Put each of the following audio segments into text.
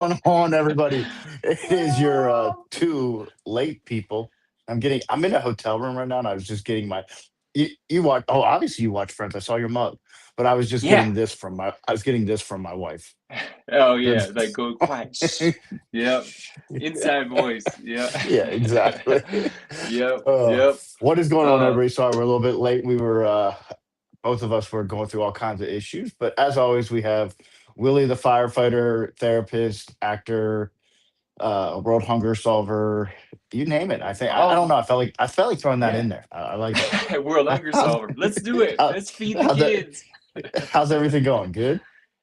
going on, everybody? It is your two late people. I'm in a hotel room right now, and I was just getting my. You watch? Oh, obviously you watch Friends. I saw your mug, but I was just Yeah. getting this from my. I was getting this from my wife. Oh yeah. Like That's- go quiet. Shh. Yep. Inside voice. Yeah. yeah, exactly. Yep. Uh, Yep. what is going on, Uh. everybody? Sorry, we're a little bit late. We were both of us were going through all kinds of issues, but as always, we have Willie, the firefighter, therapist, actor, world hunger solver, you name it. I don't All know. I felt like throwing that yeah. in there. I like it. World hunger How's solver. Let's do it. how, Let's feed the how's that, kids. how's everything going? Good.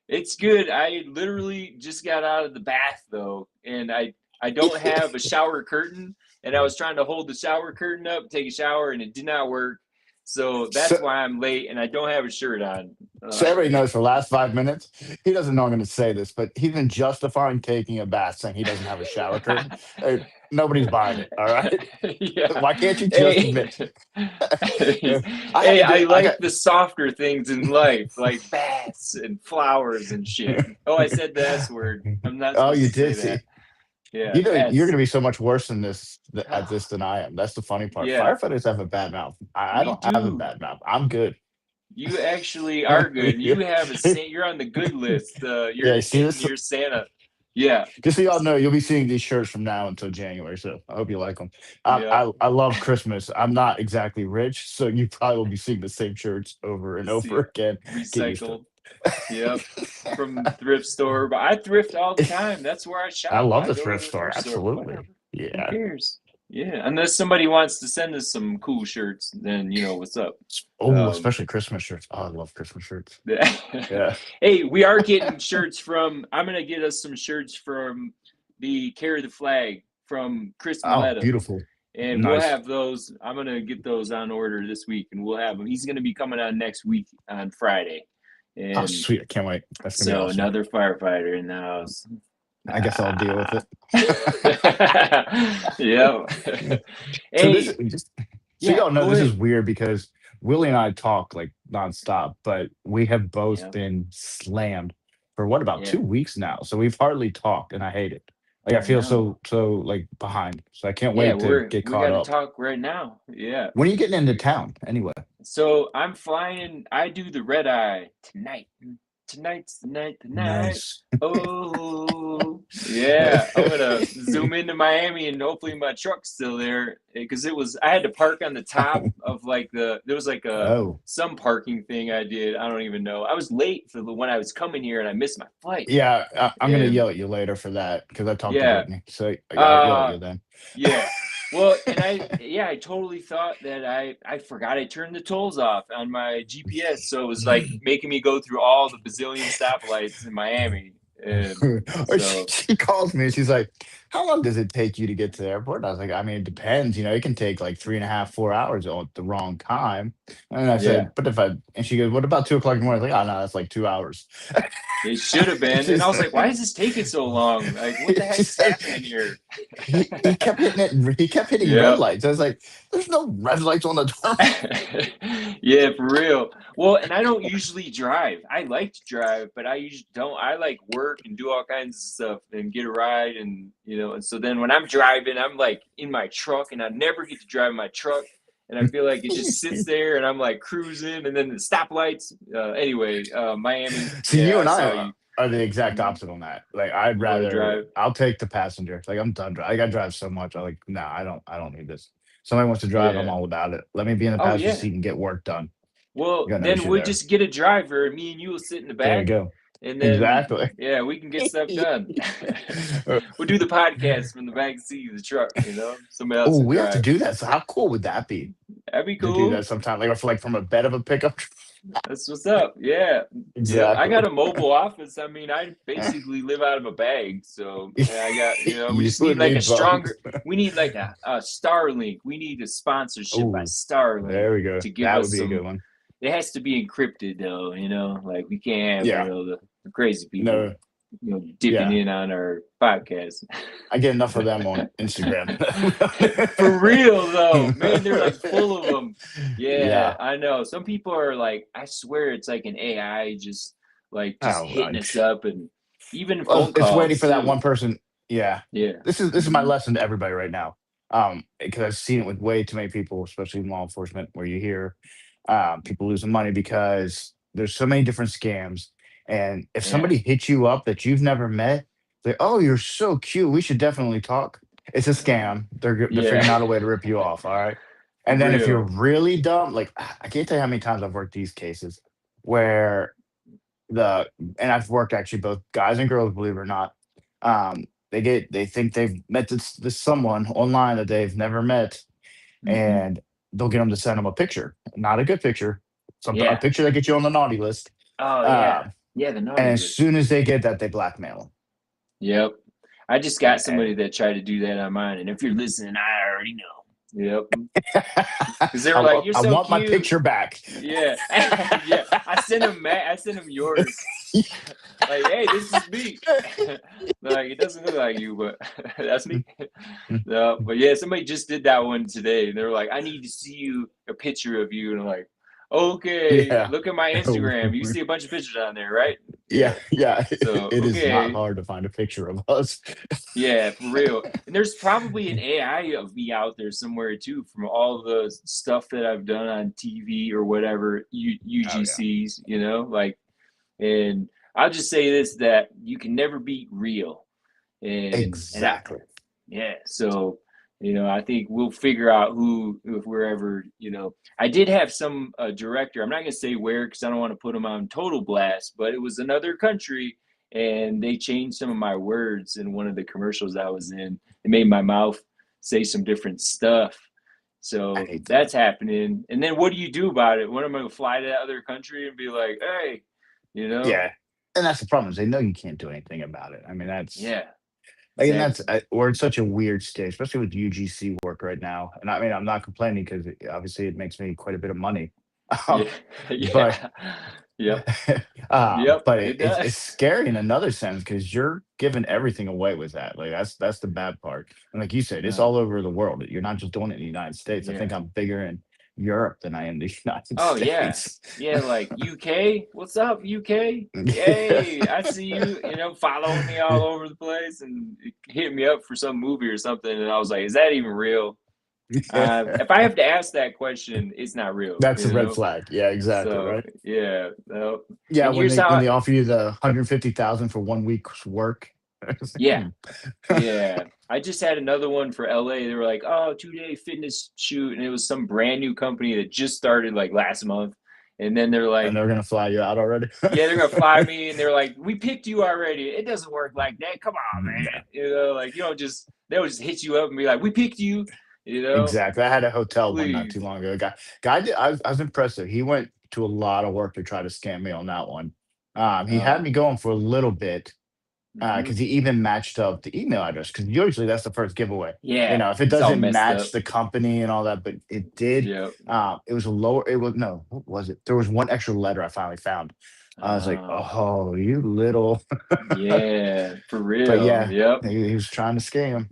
It's good. I literally just got out of the bath though, and I don't have a shower curtain, and I was trying to hold the shower curtain up, take a shower, and it did not work. So So, that's why I'm late, and I don't have a shirt on. so everybody knows for the last 5 minutes, he doesn't know I'm going to say this, but he's been justifying taking a bath, saying he doesn't have a shower curtain. Hey, nobody's buying it. All right. Yeah. Why can't you just Hey, admit? I had hey, to I do. I got. like the softer things in life, like baths and flowers and shit. Oh, I said the S word. I'm not Oh, supposed you to say did that. see. Yeah, You know, you're baths. going to be so much worse than this at this than I am. That's the funny part. Yeah, Firefighters have a bad mouth. I me don't have a too. bad mouth. I'm good. You actually are good. Yeah. You have you're on the good list. You're Yeah. See getting this. your Santa. Yeah, Just so y'all know, you'll be seeing these shirts from now until January. So I hope you like them. yeah. I love Christmas. I'm not exactly rich, so you probably will be seeing the same shirts over and over See, again. Get used to recycled. Yep, from the thrift store. But I thrift all the it. time. That's where I I shop. love I the go to thrift the store. thrift store. Absolutely. Whatever. Who Yeah. cares? Yeah, unless somebody wants to send us some cool shirts, then you know what's up. Oh, Um, especially Christmas shirts. Oh, I love Christmas shirts. yeah. Yeah. Hey, we are getting shirts from. I'm gonna get us some shirts from the Carry the Flag from Chris Oh, Maletta, beautiful. and we'll Nice. have those. I'm gonna get those on order this week, and we'll have them. He's gonna be coming on next week on Friday, Oh, and sweet. I can't wait. That's gonna be so awesome. another firefighter in the house. I guess I'll deal with Ah. it. Yeah. So this Hey, is just so yeah, y'all know go this is ahead. weird because Willie and I talk like nonstop, but we have both Yeah, been slammed for what about yeah, 2 weeks now. So we've hardly talked, and I hate it. Like I I feel know. so like behind. So I can't Yeah, wait to get we caught got to up. talk right now. Yeah. When are you getting into town anyway? So I'm flying. I do the red eye tonight. Tonight's the night, tonight. Nice. Oh, yeah. I'm gonna zoom into Miami and hopefully my truck's still there because I had to park on the top of like there was like Oh, some parking thing I did. I don't even know. I was late for the when I was coming here and I missed my flight. yeah. I'm gonna And yell at you later for that because I talked to yeah, Brittany. So I'll yell at uh, you then. yeah. Well, and I totally thought that I forgot I turned the tolls off on my GPS, so it was like making me go through all the bazillion stoplights in Miami. And Or she, so she calls me and she's like, "How long does it take you to get to the airport?" And I was like, "I mean, it depends. You know, it can take like 3.5, 4 hours at the wrong time." And I yeah, said, "But if I," and she goes, "What about 2 o'clock in the morning?" I was like, "Oh no, that's like 2 hours." it should have been. And I She's, was like, why is this taking so long? Like, what the she heck's said happening here? he kept hitting it. He kept hitting red Yeah. lights. I was like, "There's no red lights on the terminal." Yeah, for real. Well, and I don't usually drive. I like to drive, but I usually don't. I like work and do all kinds of stuff and get a ride and and so then when I'm driving, I'm like in my truck and I never get to drive my truck and I feel like it just sits there and I'm like cruising and then the stoplights. Anyway, Miami. See, Yeah, you I and I saw you. are the exact Mhm. opposite on that. Like, I'd You want to rather drive? I'll take the passenger. Like, I'm done. Like, I drive so much. I'm like, no, I don't need this. Somebody wants to drive, I'm Yeah. all about it. Let me be in the Oh passenger yeah. seat and get work done. Well, Got no then issue we'll there. just get a driver, and me and you will sit in the There you back, go. and then Exactly. yeah, we can get stuff done. We'll do the podcast from the back seat of the truck. Somebody else Oh, will we have to drive. do that. So how cool would that be That'd be to do cool. that sometime? Like, or like from a bed of a pickup truck? That's what's up. Yeah, yeah. I got Exactly. a mobile office. I mean, I basically live out of a bag. So yeah, I got. We You just need and like me a both. stronger. We need like a Starlink. We need a sponsorship by Oh, Starlink there we go. to give That would us be a good some. one. It has to be encrypted though. Like we can't have Yeah. the crazy people No. dipping Yeah. in on our podcast. I get enough of them on Instagram. For real though, man, they're like full of them. Yeah, Yeah. I know. Some people are like, I swear it's like an AI just like Oh, hitting us up and even Well, phone it's waiting calls for that one too. person. Yeah, Yeah. this is my lesson to everybody right now. Because I've seen it with way too many people, especially in law enforcement, where you hear people losing money because there's so many different scams. And if Yeah. somebody hits you up that you've never met, they, oh, you're so cute. We should definitely talk. It's a scam. They're figuring Yeah. out a way to rip you off. All right. For And then if you're real. really dumb, like I can't tell you how many times I've worked these cases where the and I've worked actually both guys and girls, believe it or not. They think they've met this someone online that they've never met, Hmm. and they'll get them to send them a picture, not a good picture, a Yeah. picture that gets you on the naughty list. Oh Uh, yeah. Yeah, the and naughty as list. soon as they get that, they blackmail Yep. I just them. got somebody that tried to do that on mine, and if you're listening, I already know. Yep. Because they were like, "You're I so want my cute." picture back. Yeah. Yeah. I sent him yours. Like, hey, this is me. Like, it doesn't look like you, but that's me. No, but yeah, somebody just did that one today. They were like, I need to see you a picture of you. And I'm like, okay, Yeah. look at my Instagram. You see a bunch of pictures on there, right? Yeah, Yeah. yeah. So, It is not okay. hard to find a picture of us. Yeah, for real. And there's probably an AI of me out there somewhere too, from all the stuff that I've done on TV or whatever, Oh yeah. UGCs, like, and I'll just say this, that you can never beat real. And I, Exactly. yeah, so I think we'll figure out who, if we're ever, I did have some director. I'm not gonna say where because I don't want to put them on total blast, but it was another country, and they changed some of my words in one of the commercials I was in. It made my mouth say some different stuff. I So hate that. that's happening. And then what do you do about it? When am I gonna fly to that other country and be like, hey, you know? Yeah, and that's the problem is they know you can't do anything about it. I mean, that's Yeah, like, and that's exactly. we're in such a weird state, especially with UGC work right now. And I mean, I'm not complaining because obviously it makes me quite a bit of money. Um, Yeah, but yeah. Yep, yep, but it it's does. scary in another sense because you're giving everything away with that. Like that's the bad part. And like you said, it's Uh, all over the world. You're not just doing it in the United States. I think yeah. I'm bigger in Europe than I am the United Oh, yeah. States. Yeah, like, "UK? What's up, UK? Yay, I see you," following me all over the place and hit me up for some movie or something, and I was like, "Is that even real?" If I have to ask that question, it's not real, That's a red flag. Yeah, exactly, So, right? yeah, no. Yeah, And when here's they how. offer you the 150,000 for 1 week's work. It's like, Yeah. Yeah. I just had another one for LA. They were like, "Oh, 2-day fitness shoot," and it was some brand new company that just started, like, last month, and then they're and like, they're gonna fly you out already. "Yeah, they're gonna fly me," and they're like, "We picked you already." It doesn't work like that. Come on, No, man. Like, you don't just they'll just hit you up and be like, "We picked you," you know? exactly. I had a hotel one not too Please. long ago. Guy did, I was impressed. He went to a lot of work to try to scam me on that one. He had Oh. me going for a little bit, Mhm. because he even matched up the email address. Because usually that's the first giveaway. Yeah. If it It's all doesn't messed match up. the company and all that, but it did. Yep. It was a lower. It was no. What was it? There was one extra letter I finally found. I was like, Oh. oh, you little. Yeah, for But real. yeah, Yep. he was trying to scam.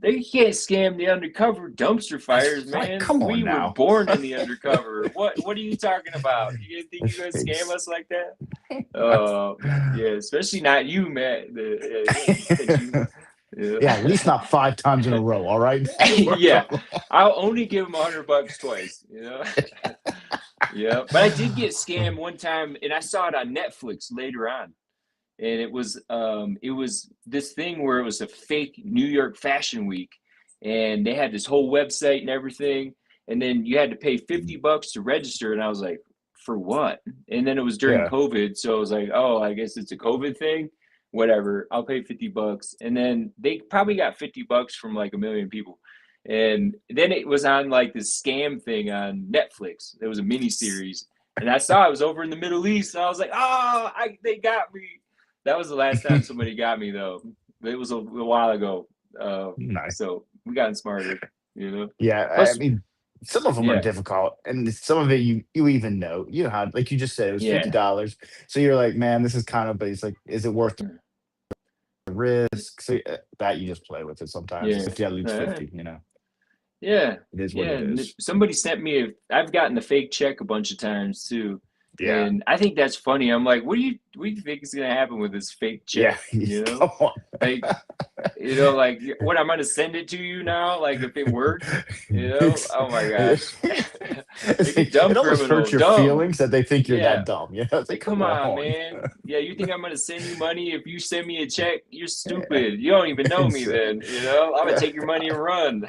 They can't scam the undercover dumpster fires, Like, man. come on We were now. born in the undercover. What are you talking about? You think you're gonna scam It's- us like that? Yeah, especially not you, Matt. You said you. yeah, at least Yeah. not 5 times in a row. All right. Yeah, I'll only give him $100 twice. Yeah, but I did get scammed one time, and I saw it on Netflix later on, and it was this thing where it was a fake New York Fashion Week, and they had this whole website and everything, and then you had to pay $50 to register, and I was like, for what? And then it was during Yeah. COVID, so I was like, oh, I guess it's a COVID thing. Whatever, I'll pay $50, and then they probably got $50 from like a million people. And then it was on like this scam thing on Netflix. There was a mini series, and I saw it was over in the Middle East. And I was like, oh, they got me. That was the last time somebody got me, though. It was a while ago. Nice. So we gotten smarter. Yeah. I Plus, mean, some of them are yeah, difficult, and some of it you even know. You know how, like you just said, it was yeah, $50. So you're like, man, this is kind of. But it's like, is it worth the risk? So that you just play with it sometimes. It's yeah, 50, I lose uh, 50. yeah, It is what yeah. it is. Somebody sent me. I've gotten the fake check a bunch of times too, Yeah. And I think that's funny. I'm like, what do you think is gonna happen with this fake Yeah. check? You know, Come on. like, you know, like what I'm gonna send it to you now. Like if it worked, you know, oh my gosh, like a dumb It almost hurts criminal, your dumb. feelings that they think you're Yeah, that dumb. You know, it's like, like come come on, on. man. Yeah, you think I'm gonna send you money? If you send me a check, you're Yeah. stupid. You don't even know me. It's, Then you know, I'm gonna take your money and run.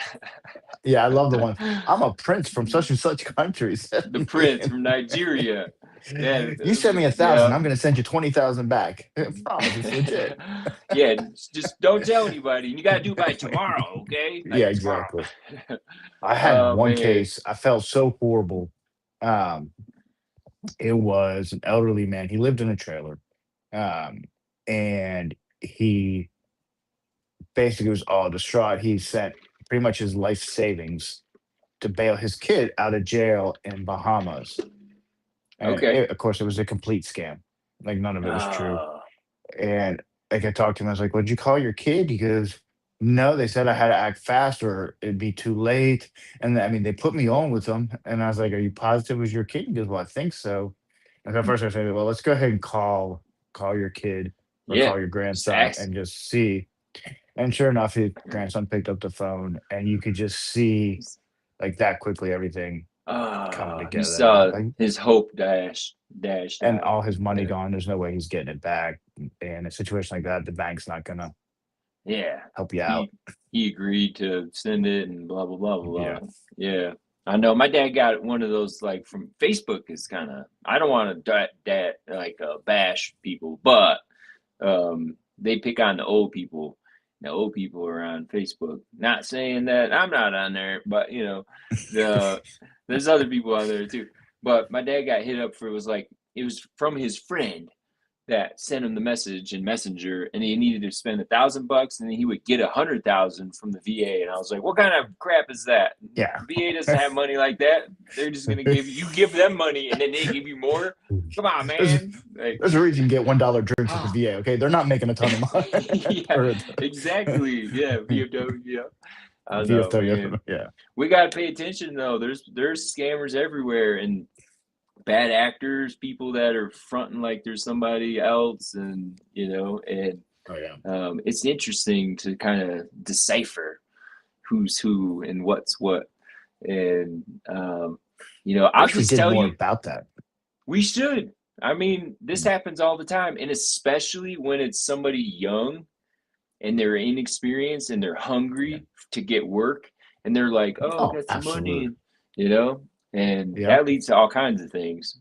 yeah, I love the one. I'm a prince from such and such countries. The prince from Nigeria. Yeah, You send me 1,000, yeah. I'm going to send you 20,000 back. I promise, it's legit. Yeah, just don't tell anybody. You gotta do it by tomorrow, okay? Yeah, Like tomorrow. exactly. I had Oh one man. case. I felt so horrible. Um, it was an elderly man. He lived in a trailer, um, and he basically was all distraught. He sent pretty much his life savings to bail his kid out of jail in Bahamas. And Okay. of course, it was a complete scam. Like none of it was true. Oh, And like I talked to him, I was like, "Well, did you call your kid?" He goes, "No, they said I had to act fast or it'd be too late." And I mean, they put me on with them. And I was like, "Are you positive it was your kid?" He goes, "Well, I think so." And at first I said, "Well, let's go ahead and call your kid or yeah. call your Just grandson ask. and just see." And sure enough, his grandson picked up the phone and you could just see like that quickly everything coming You together. saw Like, his hope dashed and out. all his money Yeah. gone. There's no way he's getting it back. In a situation like that, the bank's not gonna Yeah. help you out. He agreed to send it and blah blah blah blah Yeah. blah. Yeah. I know my dad got one of those like from Facebook is kind of I don't want to like bash people, but they pick on the old people. The old people are on Facebook. Not saying that I'm not on there, but you know, the there's other people on there too. But my dad got hit up for it was from his friend that sent him the message in Messenger, and he needed to spend $1,000, and then he would get 100,000 from the VA. And I was like, "What kind of crap is that? Yeah. VA doesn't have money like that. They're just gonna give them money, and then they give you more. Come on, There's man! Like, there's a reason you get $1 drinks at the VA. Okay, they're not making a ton of money. yeah, Or exactly. Yeah, VFW. Yeah, I know, man. VFW. Yeah. We gotta pay attention though. There's scammers everywhere, and bad actors, people that are fronting like there's somebody else, and you know, and Oh yeah. it's interesting to kind of decipher who's who and what's what. And you know, I I'll wish we just did tell more you, about that. we should. I mean, this happens all the time, and especially when it's somebody young and they're inexperienced and they're Yeah. hungry to get work, and they're like, "Oh, I Oh, got some money," absolutely. and you know, and Yep. that leads to all kinds of things.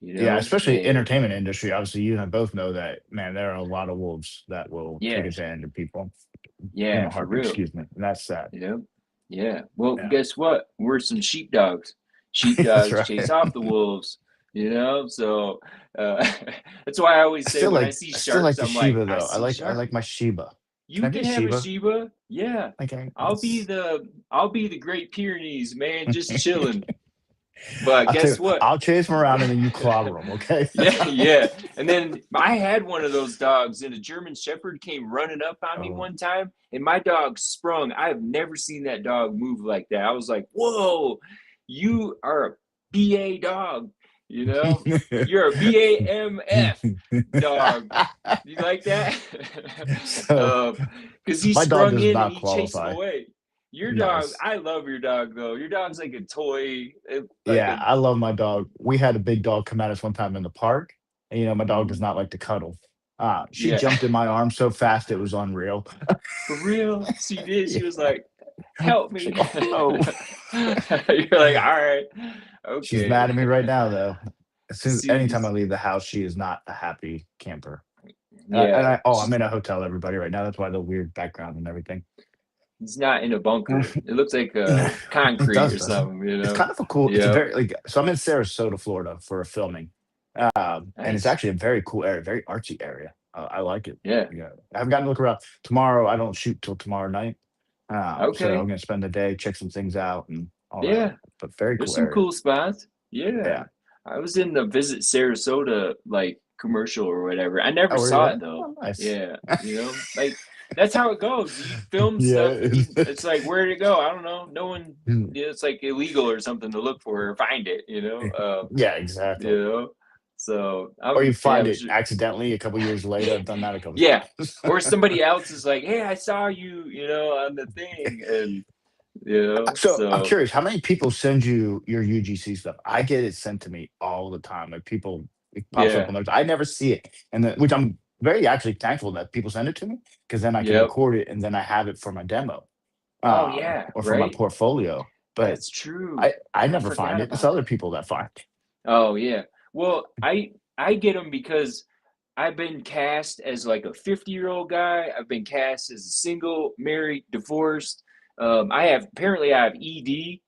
You Yeah, know, especially and entertainment industry. Obviously, you and I both know that, man, there are a lot of wolves that will take yeah, advantage of people in yeah, a for heartbeat. real. Excuse me. And that's sad. You know, yeah. Well, Yeah. guess what? We're some sheepdogs. That's Sheepdogs chase right. off the wolves. You know, so uh, that's why I always say when I see I still like sharks, the I'm like, Shiba I though. see I shark. like my Shiba. Can You I be a can have a Shiba? Shiba. Yeah, Like I I'll be that's the I'll be the Great Pyrenees, man, just chilling. But I'll tell guess you, what? I'll chase them around and then you clobber them, okay? Yeah, yeah. And then I had one of those dogs, and a German Shepherd came running up on me Oh. one time, and my dog sprung. I have never seen that dog move like that. I was like, "Whoa, you are a BA dog, you know? You're a BAMF dog." You like that? So Because he my dog sprung does in and not he chased him qualify. away. Your dog, Nice. I love your dog though. Your dog's like a toy, like Yeah, a. I love my dog. We had a big dog come at us one time in the park, and my dog does Mm, not like to cuddle. She yeah. jumped in my arm so fast it was unreal. For real? She did. Yeah. She was like, "Help She's me." like, "Oh no." You're like, "All right, She's mad okay." at me right now though. See, Anytime I leave the house, she is not a happy camper. yeah, I'm in a hotel, everybody, right now. That's why the weird background and everything. he's not in a bunker. It looks like It concrete does, or doesn't it? something, you It's know? kind of a cool. It's a Yep. very like. So I'm in Sarasota, Florida, for a filming, and it's Nice. actually a very cool area, very artsy area. I like it. Yeah. Yeah, I've gotten to look around. Tomorrow, I don't shoot till tomorrow night, so I'm Okay. gonna spend the day, check some things out, and all that. Yeah. But very There's cool some area. cool spots. Yeah. Yeah. I was in the Visit Sarasota like commercial or whatever. I never Oh, were saw you? it though. Oh, nice. Yeah. You know, like that's how it goes. You film Yeah. stuff, and it's like, where did it go? I don't know. No one. It's like illegal or something to look for or find it. Yeah, exactly. You know. So Or you yeah, find it accidentally a couple years later. I've done that a couple yeah. Or times. somebody else is like, hey, I saw you, on the thing, and So I'm so curious, how many people send you your UGC stuff? I get it sent to me all the time. Like people, it pops up yeah, on those. I never see it, and which I'm very actually thankful that people send it to me because then I can yep. record it and then I have it for my demo, Oh yeah, or for my right. portfolio. But That's true. I I never find forgot it. It's about other that. people that find it. Oh yeah. Well, I get them because I've been cast as like a 50-year-old guy. I've been cast as a single, married, divorced. I have ED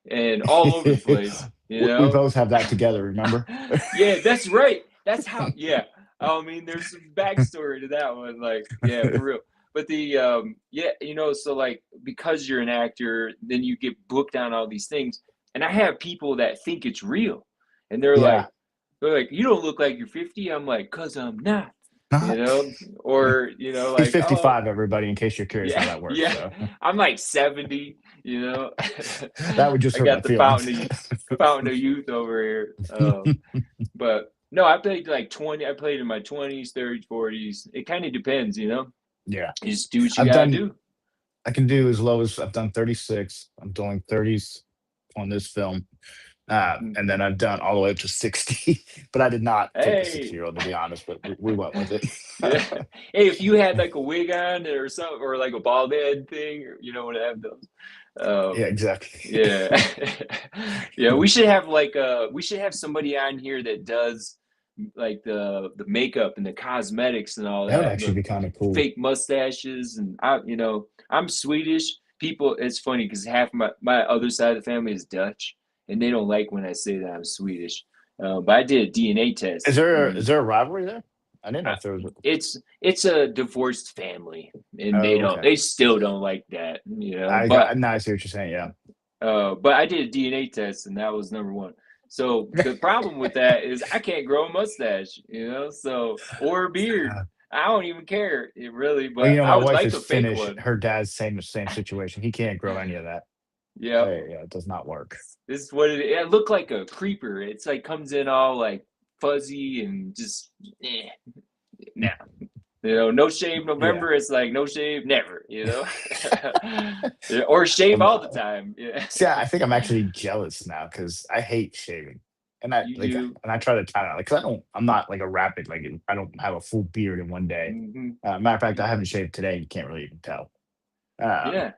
and all over the place, We both have that together. Remember? Yeah, that's right. That's how, yeah. I mean, there's some backstory to that one. Like, yeah, for real. But yeah, so like, because you're an actor, then you get booked on all these things. And I have people that think it's real. And Yeah. they're like, you don't look like you're 50. I'm like, cause I'm not, you Not. know, or, He's like, oh, 55, everybody, in case you're curious how yeah, that works. yeah. So I'm like 70, that would just I hurt my got the feelings. fountain of youth over here. But no, I played like 20. I played in my 20s, 30s, 40s. It kind of depends, Yeah. You just do what you I've gotta done do. I can do as low as I've done 36. I'm doing 30s on this film. And Mhm. then I've done all the way up to 60, but I did not take the Hey, 60-year-old to be honest, but we went with it. yeah. Hey, if you had like a wig on or something, or like a bald head thing, or you know what I have those. Yeah, Um, exactly. yeah, yeah. We should have somebody on here that does like the makeup and the cosmetics and all That would that. actually be kind of cool. Fake mustaches, and I'm Swedish. People, it's funny because half my other side of the family is Dutch, and they don't like when I say that I'm Swedish. But I did a DNA Is test, there and is there a rivalry there? I didn't know I, if there was. it's a divorced family, and Oh, okay. they still don't like that, Now I see what you're saying. Yeah. but I did a DNA test, and that was number one. So the problem with that is I can't grow a mustache, so, or a beard. I don't even care, really, Well, but I my would wife like is a fake Finnish. one. Her dad's same situation. He can't grow any of that. Yep. Yeah, it does not work. This is what it looked like, a creeper. It's like comes in all like fuzzy and just nah. No shave Yeah. November. It's like no shave never. Yeah, or shave Um, all the time. Yeah, See, I think I'm actually jealous now because I hate shaving, and I you like, do. and I try to time it out because I'm not like a rapid like I don't have a full beard in one day. Hmm. Matter of fact, I haven't shaved today. You can't really even tell. Um, Yeah,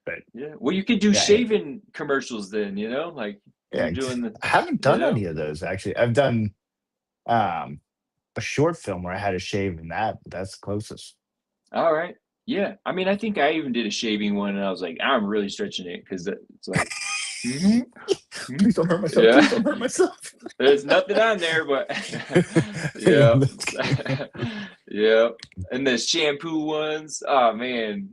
but yeah. Well, you could do yeah, shaving commercials then. Like yeah, you're doing the. I haven't You done know. any of those actually. I've done um a short film where I had a shave in that, but that's the closest. All right. Yeah. I mean, I think I even did a shaving one, and I was like, I'm really stretching it because it's like, mhm, mhm. Please don't hurt myself. Please Yeah. don't hurt myself. There's nothing on there, but Yeah, yeah, yeah. And the shampoo ones, oh man,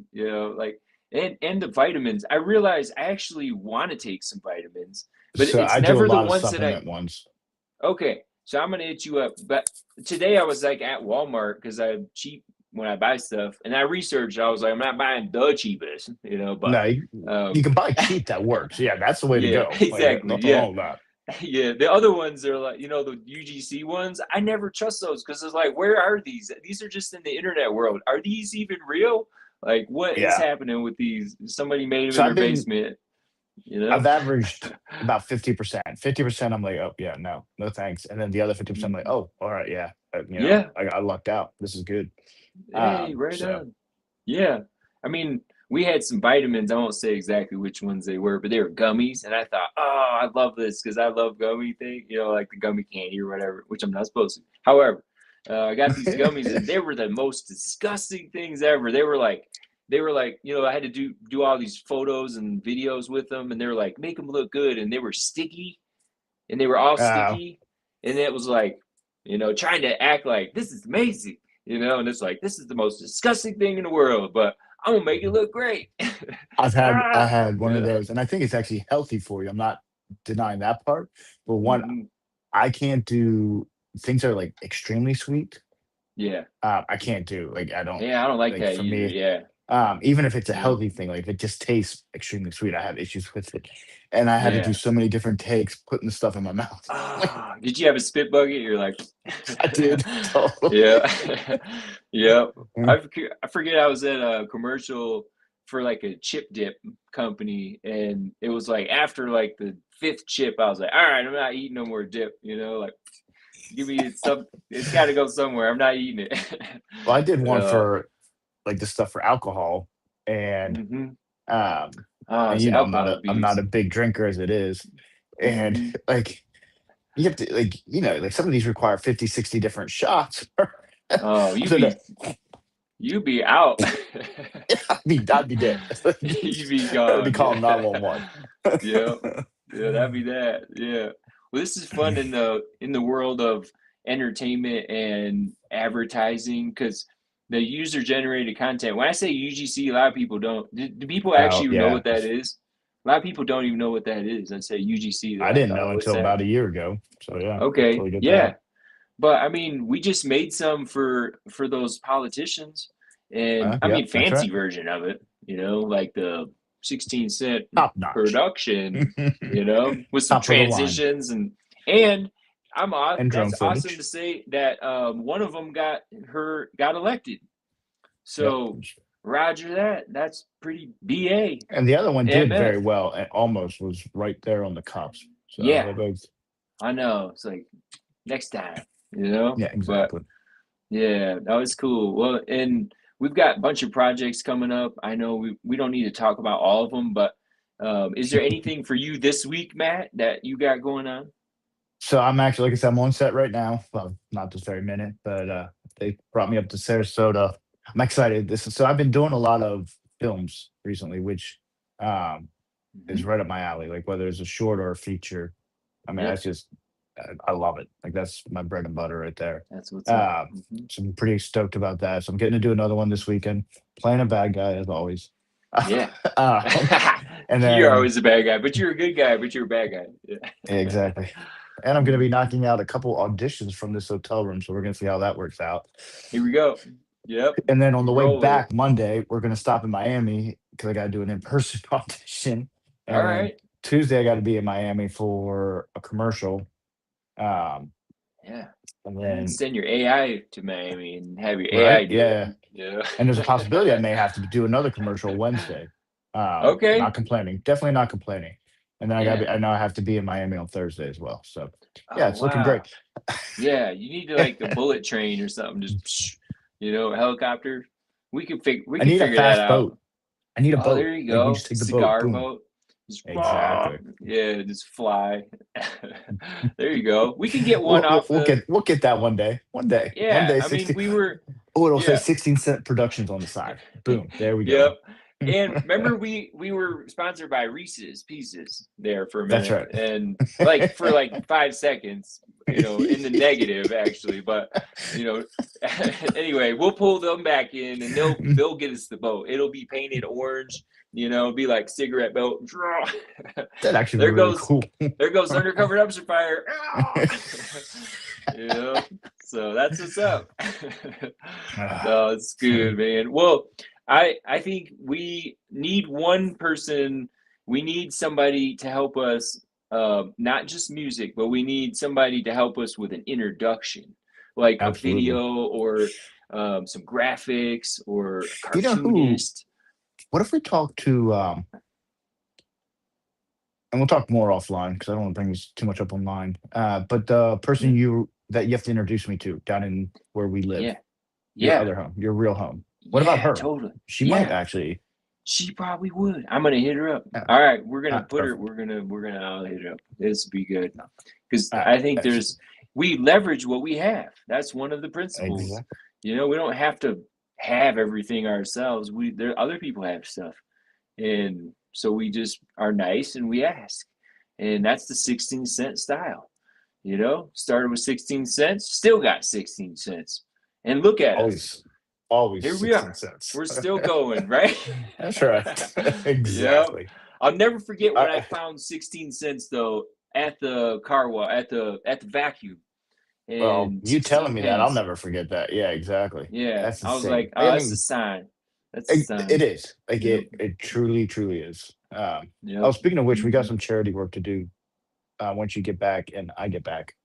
like and the vitamins. I realized I actually want to take some vitamins, but so it's I do a never the lot of ones that I. supplement ones. Okay, so I'm gonna hit you up. But today I was like at Walmart because I'm cheap when I buy stuff, and I researched. I was like, I'm not buying the cheapest, but No, you can buy cheap that works. Yeah, that's the way to yeah, go. Like exactly, nothing yeah. wrong with that. Yeah, the other ones are like, the UGC ones. I never trust those because it's like, where are these? These are just in the internet world. Are these even real? Like, what is Yeah. happening with these? Somebody made them So in their basement, you know? I've averaged about 50%. 50% I'm like, oh yeah, no, no thanks. And then the other 50% I'm like, oh, all right, yeah. Yeah. I lucked out. This is good. Hey, right So on. Yeah. I mean, we had some vitamins. I won't say exactly which ones they were, but they were gummies. And I thought, oh, I love this because I love gummy thing, like the gummy candy or whatever, which I'm not supposed to. However, I got these gummies, and they were the most disgusting things ever. They were like, I had to do all these photos and videos with them, and they were like, make them look good, and they were sticky, and they were all uh, sticky, and it was like, trying to act like this is amazing, and it's like this is the most disgusting thing in the world, but I'm gonna make it look great. I Ah, had one of yeah. those, and I think it's actually healthy for you. I'm not denying that part. But one, Hmm. I can't do things that are like extremely sweet. Yeah. I can't do. Like, I don't Yeah, I don't like like, that for either. me, Yeah. even if it's a Yeah. healthy thing, like, if it just tastes extremely sweet, I have issues with it, and I had to do Yeah. so many different takes putting the stuff in my mouth. Like, Ah, did you have a spit bucket? You're like, I did, totally. yeah, yep. Mm. I forget I was at a commercial for like a chip dip company, and it was like after like the fifth chip, I was like, all right, I'm not eating no more dip. Like, give me some. It's got to go somewhere. I'm not eating it. Well, I did one uh, for, like, the stuff for alcohol, and, hmm um Oh, and, it's alcohol I'm not abuse. a big drinker as it is, and, Hmm like, you have to, like, like, some of these require 50, 60 different shots. Oh, So that you be out. I'd be dead. You be I'd be gone. calling Yeah. 911. Yeah. Yeah, that'd be that. Yeah. Well, this is fun in the world of entertainment and advertising because the user generated content. When I say UGC, a lot of people don't. Do people Oh, actually even know yeah. what that is? A lot of people don't even know what that is. I say UGC, they're I like, didn't know "Oh, what's until that?" about a year ago. So, yeah, Okay, totally get yeah. that. But I mean, we just made some for those politicians, and I Yep, mean, that's right. fancy version of it, like the 16 cent Top notch. production, with some Top of the line. transitions and And drone that's awesome footage. to say that one of them got elected. Yep. So Roger that. That's pretty BA. And the other one did very MF. well and almost was right there on the cups. So Yeah, they both, I know. It's like next time. yeah, But exactly. yeah, that was cool. Well, and we've got a bunch of projects coming up. I know we don't need to talk about all of them, but is there anything for you this week, Matt, that you got going on? So I'm actually, like I said, I'm on set right now. Well, not this very minute, but they brought me up to Sarasota. I'm excited. So I've been doing a lot of films recently, which um, is Hmm right up my alley. Like, whether it's a short or a feature. I mean, Yeah, that's just, I love it. Like, that's my bread and butter right there. that's what's up. Um, so I'm pretty stoked about that. So I'm getting to do another one this weekend, playing a bad guy as always. Yeah. um, and You're then always a bad guy, but you're a good guy, but you're a bad guy. Yeah. exactly. And I'm going to be Mhm. knocking out a couple auditions from this hotel room, so we're going to see how that works out. Here we go. Yep. And then on the way Roll with it. back Monday, we're going to stop in Miami because I got to do an in-person audition. All And then right. Tuesday, I got to be in Miami for a commercial. Um, Yeah. and You need to then, send your AI to Miami and have your right, AI do it. yeah. Yeah. And there's a possibility I may have to do another commercial Wednesday. Okay. Not complaining, definitely not complaining. And then Yeah. I know I have to be in Miami on Thursday as well. So yeah, Oh it's looking wow. great. Yeah, you need to like a bullet train or something, just a helicopter. We I can need a figure that fast out. boat. I need a Oh, boat. there you Like, we go. just take the boat. Cigar Boom. boat. Just Exactly. yeah, just fly. There you go. We can get one off We'll the get that one day. One yeah, day, I mean 16. we were Oh, it'll say yeah. 16-cent productions on the side. Boom. There we go. Yep. And remember we were sponsored by Reese's Pieces there for a That's minute right. and like for like 5 seconds, in the negative actually, but you know anyway, we'll pull them back in and they'll get us the boat. It'll be painted orange, be like cigarette boat. That'd actually be There really goes cool. there goes Undercover Dumpster Fire. you know, so that's what's up. Ah, No, it's good, man. Well, I think we need one person. We need somebody to help us, not just music, but we need somebody to help us with an introduction, like a Absolutely. video or some graphics or a You know who? cartoonist. What if we talk to and we'll talk more offline because I don't want to bring this too much up online. But the Yeah, person that you have to introduce me to down in where we live, yeah, your yeah, other home, your real home. What about yeah, her? totally. She might Yeah, actually. she probably would. I'm gonna hit her up. Yeah, All right, we're gonna put her. perfect. We're gonna I'll hit her up. This would be good because All right, I think excellent. we leverage what we have. That's one of the principles. Exactly. We don't have to have everything ourselves. There other people have stuff, and so we just are nice and we ask, and that's the 16 cent style. Started with 16 cents, still got 16 cents, and look at us. Always, always Here we 16 are. cents. We're still going, right? That's right. Yep. Exactly. I'll never forget when I I, found 16 cents though at the car wash at the vacuum. Well, and you 16 telling me that, I'll pins. never forget that. Yeah, exactly. Yeah, That's I was insane. like, oh, that's a sign. That's a It sign. is. Like Yep. it truly, truly is. Yep. Speaking of which, we got Mhm. some charity work to do once you get back and I get back.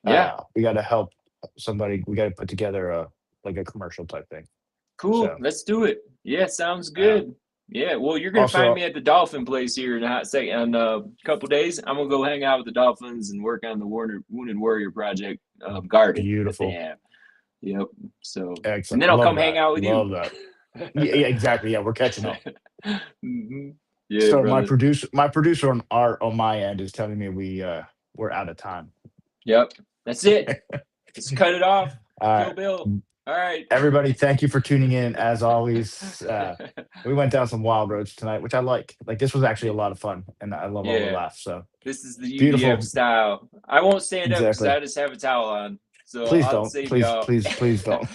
Yeah. We got to help somebody. We got to put together a like a commercial type thing. Cool. So Let's do it. Yeah, sounds uh, good. Yeah. Well, you're gonna find also me at the dolphin place here in a hot second. In a couple days, I'm gonna go hang out with the dolphins and work on the Wounded Warrior Project garden that they beautiful, have. Yep. So, and excellent. then I'll Love come hang that. out with you. Love that. Yeah, exactly. Yeah, we're catching up. hmm Yeah, So brother. my producer on my end is telling me we're out of time. Yep. That's it. Let's cut it off. All Kill right. Bill. All right. Everybody, thank you for tuning in. As always, we went down some wild roads tonight, which I like. Like this was actually a lot of fun, and I love all the Yeah. laughs. So This is the UDF beautiful. style. I won't stand up because Exactly. I just have a towel on. So Please I'll don't. save Please, y'all. please, please don't.